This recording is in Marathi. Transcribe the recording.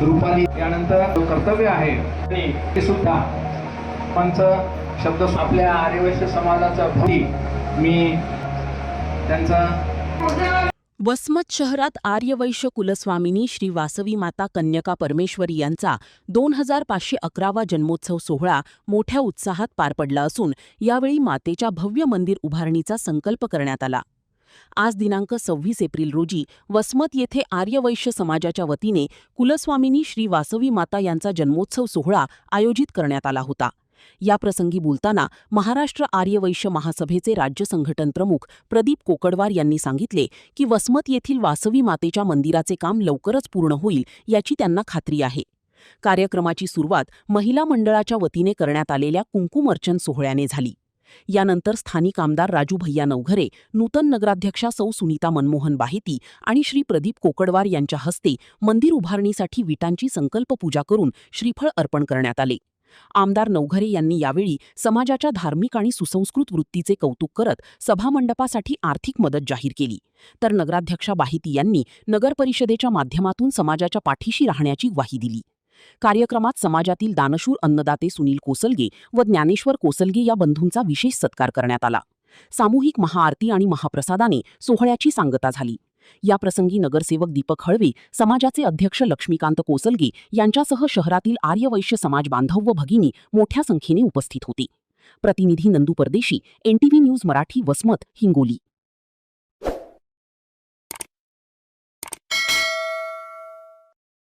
रूपाली यानंतर कर्तव्य आहे ते सुद्धा शब्द आपल्या आर्यवैश्य समाजाचा भक्ती मी त्यांचा वसमत शहरात आर्यवैश्य कुलस्वामिनी श्री वासवी माता कन्यका परमेश्वरी यांचा 2511वा जन्मोत्सव सोहळा मोठ्या उत्साहात पार पडला असून यावेळी मातेच्या भव्य मंदिर उभारणीचा संकल्प करण्यात आला। आज दिनांक 26 एप्रिल रोजी वसमत येथे आर्यवैश्य समाजाच्या वतीने कुलस्वामिनी श्री वासवी माता यांचा जन्मोत्सव सोहळा आयोजित करण्यात आला होता। याप्रसंगी बोलताना महाराष्ट्र आर्यवैश्य महासभेचे राज्य संघटन प्रमुख प्रदीप कोकडवार यांनी सांगितले की वसमत येथील वासवी मातेच्या मंदिराचे काम लवकरच पूर्ण होईल याची त्यांना खात्री आहे। कार्यक्रमाची सुरुवात महिला मंडळाच्या वतीने करण्यात आलेल्या कुंकुमर्चन सोहळ्याने झाली। यानंतर स्थानिक आमदार राजू भैया नवघरे, नूतन नगराध्यक्षा सौ सुनीता मनमोहन बाहेती आणि श्री प्रदीप कोकडवार यांच्या हस्ते मंदिर उभारणीसाठी विटांची संकल्प पूजा करून श्रीफळ अर्पण करण्यात आले। आमदार नवघरे यांनी यावेळी समाजाच्या धार्मिक आणि सुसंस्कृत वृत्तीचे कौतुक करत सभामंडपासाठी आर्थिक मदत जाहीर केली, तर नगराध्यक्षा बाहेती यांनी नगरपरिषदेच्या माध्यमातून समाजाच्या पाठीशी राहण्याची ग्वाही दिली। कार्यक्रमात समाजातील दानशूर अन्नदाते सुनील कोसलगे व ज्ञानेश्वर कोसलगे या बंधूंचा विशेष सत्कार करण्यात आला। सामूहिक महाआरती आणि महाप्रसादाने सोहळ्याची सांगता झाली। याप्रसंगी नगरसेवक दीपक हळवे, समाजाचे अध्यक्ष लक्ष्मीकांत कोसलगे यांच्यासह शहरातील आर्यवैश्य समाज बांधव व भगिनी मोठ्या संख्येने उपस्थित होते। प्रतिनिधी नंदू परदेशी, NTV न्यूज मराठी, वसमत, हिंगोली।